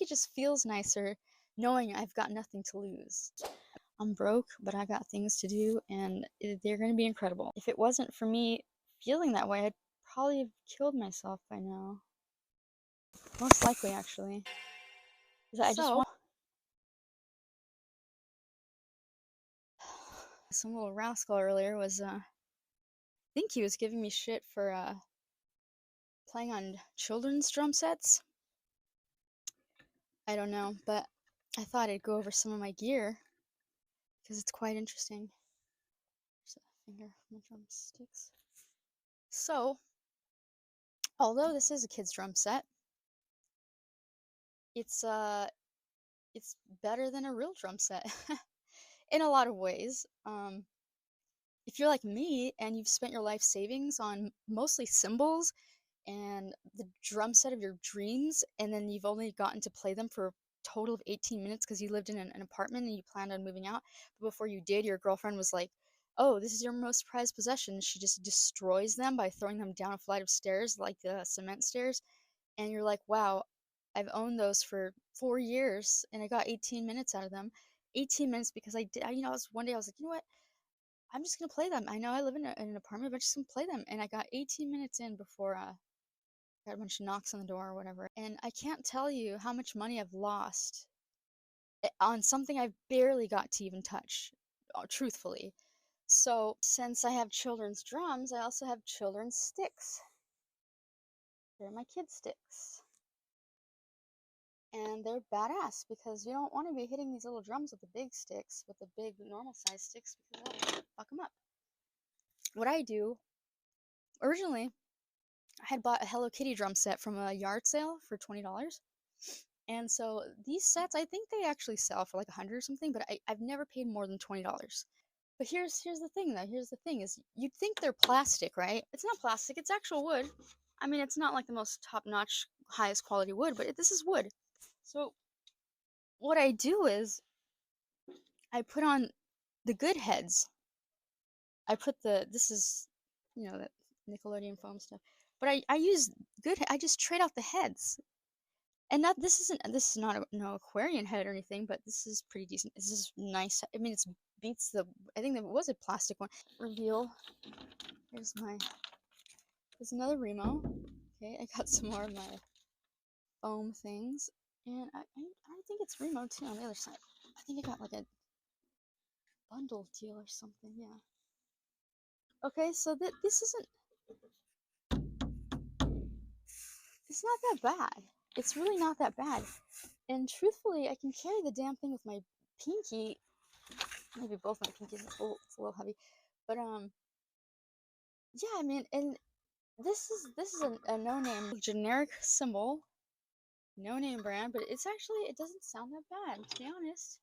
it just feels nicer knowing I've got nothing to lose. I'm broke, but I got things to do, and they're going to be incredible. If it wasn't for me feeling that way, I'd probably have killed myself by now. Most likely, actually. 'Cause I just want some little rascal earlier was, I think he was giving me shit for, playing on children's drum sets. I don't know, but I thought I'd go over some of my gear because it's quite interesting. There's a finger from the drumsticks. So, although this is a kid's drum set, it's it's better than a real drum set in a lot of ways. If you're like me and you've spent your life savings on mostly cymbals and the drum set of your dreams, and then you've only gotten to play them for a total of 18 minutes because you lived in an apartment and you planned on moving out, but before you did, your girlfriend was like, oh, this is your most prized possession. She just destroys them by throwing them down a flight of stairs, like the cement stairs, and you're like, wow, I've owned those for 4 years and I got 18 minutes out of them. 18 minutes because I did, I was one day I was like, you know what, I'm just gonna play them. I know I live in an apartment, but I'm just gonna play them. And I got 18 minutes in before got a bunch of knocks on the door or whatever. And I can't tell you how much money I've lost on something I barely got to even touch, truthfully. So since I have children's drums, I also have children's sticks. They're my kid sticks. And they're badass because you don't want to be hitting these little drums with the big sticks, with the big normal size sticks, because that'll fuck them up. What I do, originally, I had bought a Hello Kitty drum set from a yard sale for $20. And so these sets, I think they actually sell for like 100 or something, but I've never paid more than $20. But here's the thing though. Here's the thing is you'd think they're plastic, right? It's not plastic, it's actual wood. I mean, it's not like the most top-notch, highest quality wood, but this is wood. So what I do is I put on the good heads. I put this is, that Nickelodeon foam stuff. But I use I just trade out the heads. And not this is not no Aquarian head or anything, but this is pretty decent. This is nice. I mean, it's beats the. I think there was a plastic one. Reveal. There's another Remo. Okay, I got some more of my foam things, and I think it's Remo too on the other side. I think I got like a bundle deal or something. Yeah. Okay, so this isn't. It's not that bad. It's really not that bad. And truthfully, I can carry the damn thing with my pinky. Maybe both my pinkies. It's a little heavy, but yeah. I mean, and this is a no name generic cymbal, no name brand, but it doesn't sound that bad, to be honest.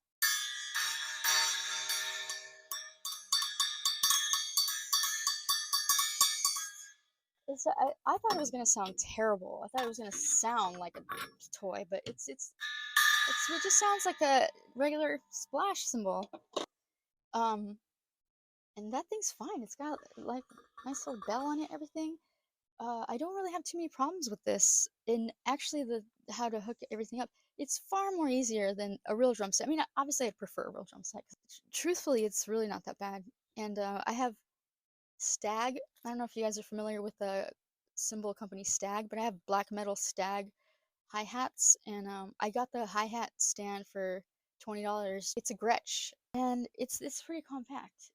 I thought it was gonna sound terrible. I thought it was gonna sound like a toy, but it just sounds like a regular splash cymbal. Um, and that thing's fine. It's got like nice little bell on it, everything. I don't really have too many problems with this. And actually, the how to hook everything up, it's far more easier than a real drum set. I mean, obviously, I prefer a real drum set. Truthfully, it's really not that bad. And I have Stag. I don't know if you guys are familiar with the cymbal company Stag, but I have black metal Stag hi-hats, and I got the hi-hat stand for $20. It's a Gretsch, and it's pretty compact.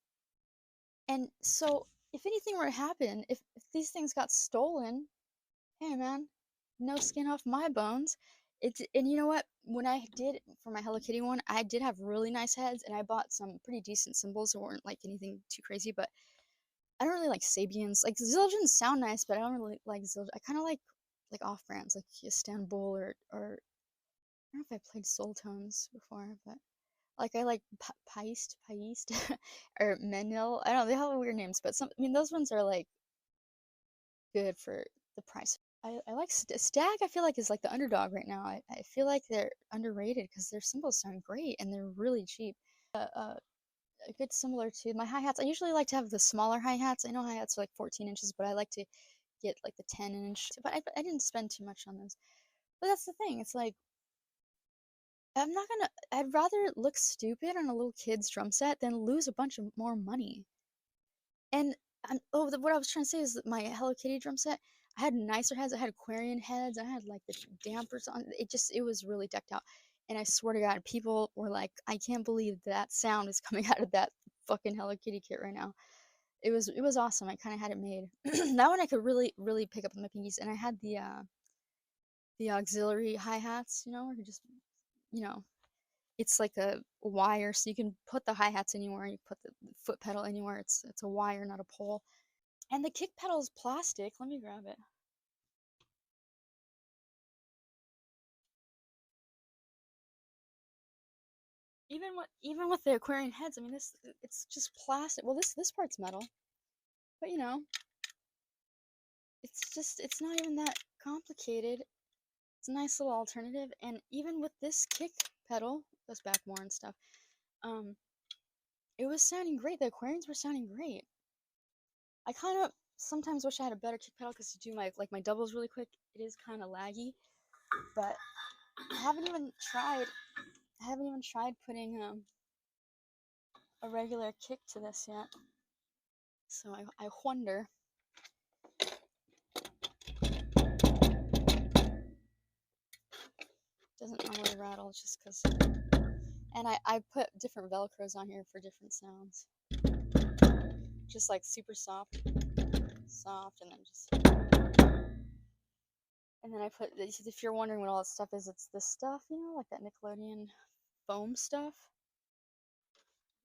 And so, if anything were to happen, if these things got stolen, hey man, no skin off my bones. And you know what? When I did for my Hello Kitty one, I did have really nice heads, and I bought some pretty decent cymbals that weren't like anything too crazy. But I don't really like Sabians. Like Zildjians sound nice, but I don't really like Zildjian. I kind of like off brands, like Istanbul or I don't know if I played Soul Tones before, but like I like Paist, or Menil. I don't know, they have weird names, but I mean, those ones are like good for the price. I like Stag. I feel like is like the underdog right now. I feel like they're underrated because their cymbals sound great and they're really cheap. A good similar to my hi-hats. I usually like to have the smaller hi-hats. I know hi-hats are like 14 inches, but I like to get like the 10 inch. But I didn't spend too much on those. But that's the thing. It's like I'd rather look stupid on a little kid's drum set than lose a bunch of more money. And what I was trying to say is that my Hello Kitty drum set, I had nicer heads. I had Aquarian heads. I had like the dampers on. It was really decked out. And I swear to God, people were like, I can't believe that sound is coming out of that fucking Hello Kitty kit right now. It was awesome. I kind of had it made. That one I could really pick up with my pinkies, and I had the auxiliary hi hats. Where you just you know it's like a wire, so you can put the hi hats anywhere. You put the foot pedal anywhere. It's a wire, not a pole. And the kick pedal is plastic. Let me grab it. Even with the Aquarian heads, I mean it's just plastic. Well, this part's metal, but it's not even that complicated. It's a nice little alternative. And even with this kick pedal, goes back more and stuff. Um, it was sounding great. The Aquarians were sounding great. I kind of sometimes wish I had a better kick pedal because to do my doubles really quick, it is kind of laggy. But I haven't even tried putting a regular kick to this yet. So I wonder. Doesn't normally rattle just because. And I put different Velcros on here for different sounds. Just like super soft, and then just. And then I put, if you're wondering what all this stuff is, it's this stuff, like that Nickelodeon foam stuff.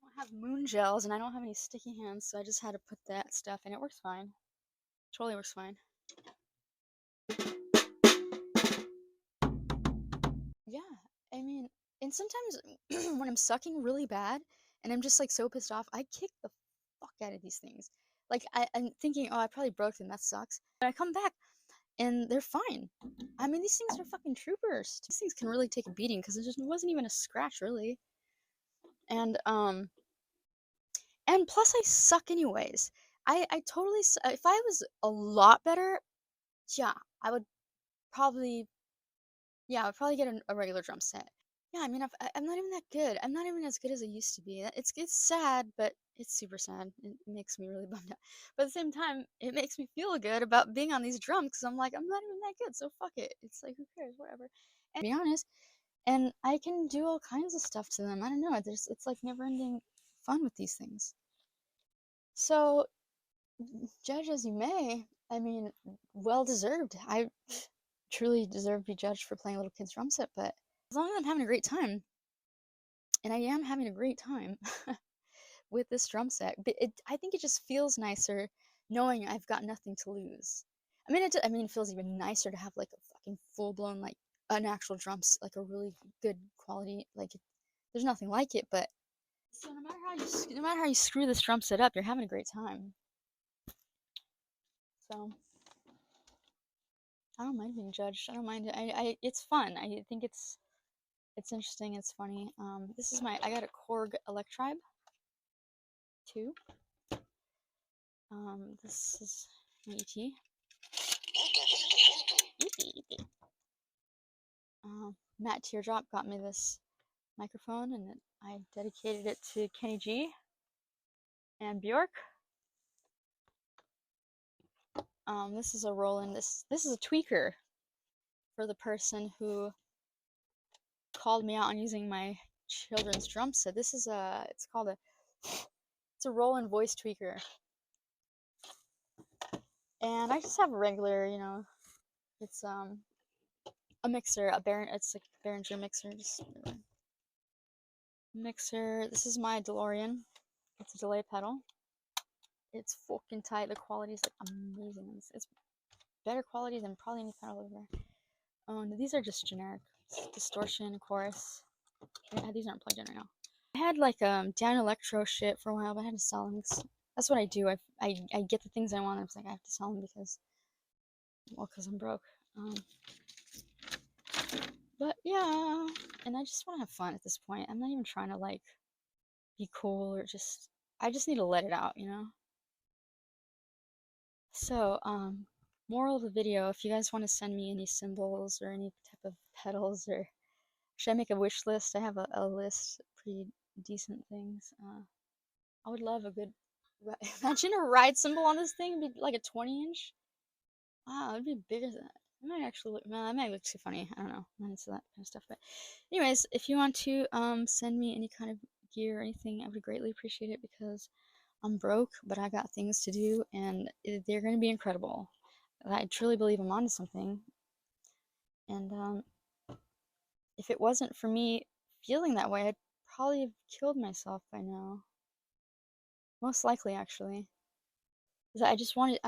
I don't have moon gels and I don't have any sticky hands, so I just had to put that stuff, and it works fine. Totally works fine. Yeah, I mean, and sometimes when I'm sucking really bad and I'm just like so pissed off, I kick the fuck out of these things. Like I'm thinking, oh, I probably broke them. That sucks. But I come back and they're fine. I mean, these things are fucking troopers. These things can really take a beating because it wasn't even a scratch really. And plus I suck anyways. I totally if I was a lot better, yeah, I would probably yeah, I would probably get a regular drum set. Yeah, I mean, I'm not even that good. I'm not even as good as I used to be. It's sad, but it's super sad. It makes me really bummed out. But at the same time, it makes me feel good about being on these drums because I'm like, I'm not even that good, so fuck it. It's like, who cares, whatever. And to be honest, and I can do all kinds of stuff to them. I don't know. It's like never-ending fun with these things. So, judge as you may. I mean, well deserved. I truly deserve to be judged for playing a little kid's drum set, but as long as I'm having a great time, and I am having a great time with this drum set. But I think it just feels nicer knowing I've got nothing to lose. It feels even nicer to have like a fucking full blown like an actual drum set, like a really good quality. There's nothing like it. But so no matter how you screw this drum set up, you're having a great time. So I don't mind being judged. I don't mind it. It's fun. I think it's interesting. It's funny. I got a Korg Electribe 2. This is an ET. Matt Teardrop got me this microphone, and I dedicated it to Kenny G and Bjork. This is a Roland. This is a tweaker for the person who called me out on using my children's drum set. It's a Roland voice tweaker, and I just have a regular, it's a mixer, it's like a Behringer mixer, just mixer. This is my DeLorean. It's a delay pedal. It's fucking tight. The quality is like amazing. It's better quality than probably any pedal over there. Oh, no, these are just generic. Distortion, chorus. Yeah, these aren't plugged in right now. I had like down electro shit for a while, but I had to sell them. That's what I do. I get the things I want. I was like, I have to sell them because I'm broke. But yeah, and I just want to have fun at this point. I'm not even trying to like be cool or I just need to let it out, So, moral of the video, if you guys want to send me any cymbals or any type of pedals or Should I make a wish list? I have a list of pretty decent things. I would love a good. Imagine a ride cymbal on this thing. It'd be like a 20-inch. Wow, it'd be bigger than that. It might actually look. Well, that might look too funny. I don't know. I'm not into that kind of stuff. But, anyways, if you want to send me any kind of gear or anything, I would greatly appreciate it because I'm broke, but I got things to do, and they're going to be incredible. I truly believe I'm onto something. And if it wasn't for me feeling that way, I'd probably have killed myself by now. Most likely, actually. I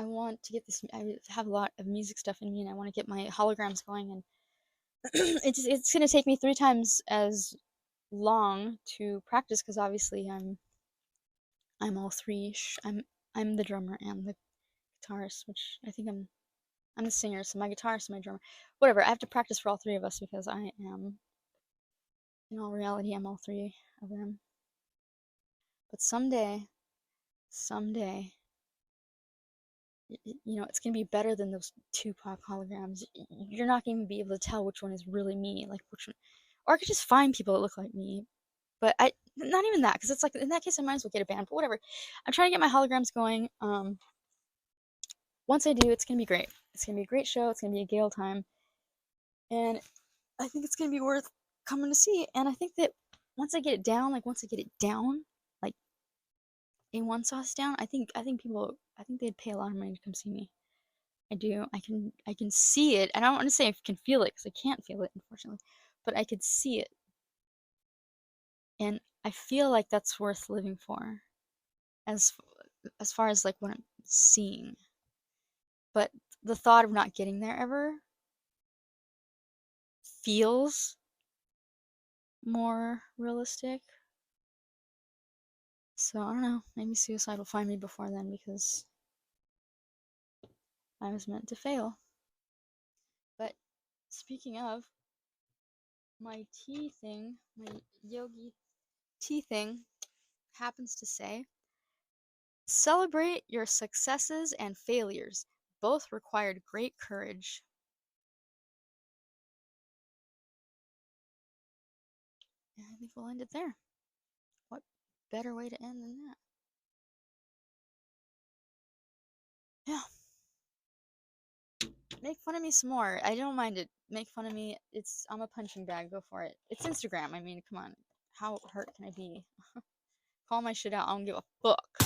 want to get this. I have a lot of music stuff in me, and I want to get my holograms going. And it's gonna take me 3 times as long to practice because obviously I'm all three. I'm the drummer and the guitarist, which I think I'm the singer, so my guitarist and my drummer. Whatever. I have to practice for all 3 of us because I am. In all reality, I'm all 3 of them. But someday, it's gonna be better than those Tupac holograms. You're not gonna be able to tell which one is really me, like which one, or I could just find people that look like me. But not even that, because it's like in that case I might as well get a band. But whatever. I'm trying to get my holograms going. Once I do, it's gonna be great. It's gonna be a great show. It's gonna be a gale time, and I think it's gonna be worth coming to see. And I think that once I get it down, like A1 sauce down, I think they'd pay a lot of money to come see me. I do. I can see it. I don't want to say I can feel it because I can't feel it, unfortunately, but I could see it, and I feel like that's worth living for, as far as like what I'm seeing. But the thought of not getting there ever feels more realistic. So I don't know. Maybe suicide will find me before then because I was meant to fail. But speaking of, my yogi tea thing happens to say, celebrate your successes and failures. Both required great courage. And I think we'll end it there. What better way to end than that? Yeah. Make fun of me some more. I don't mind it. Make fun of me. I'm a punching bag. Go for it. It's Instagram. I mean, come on. How hurt can I be? Call my shit out. I don't give a fuck.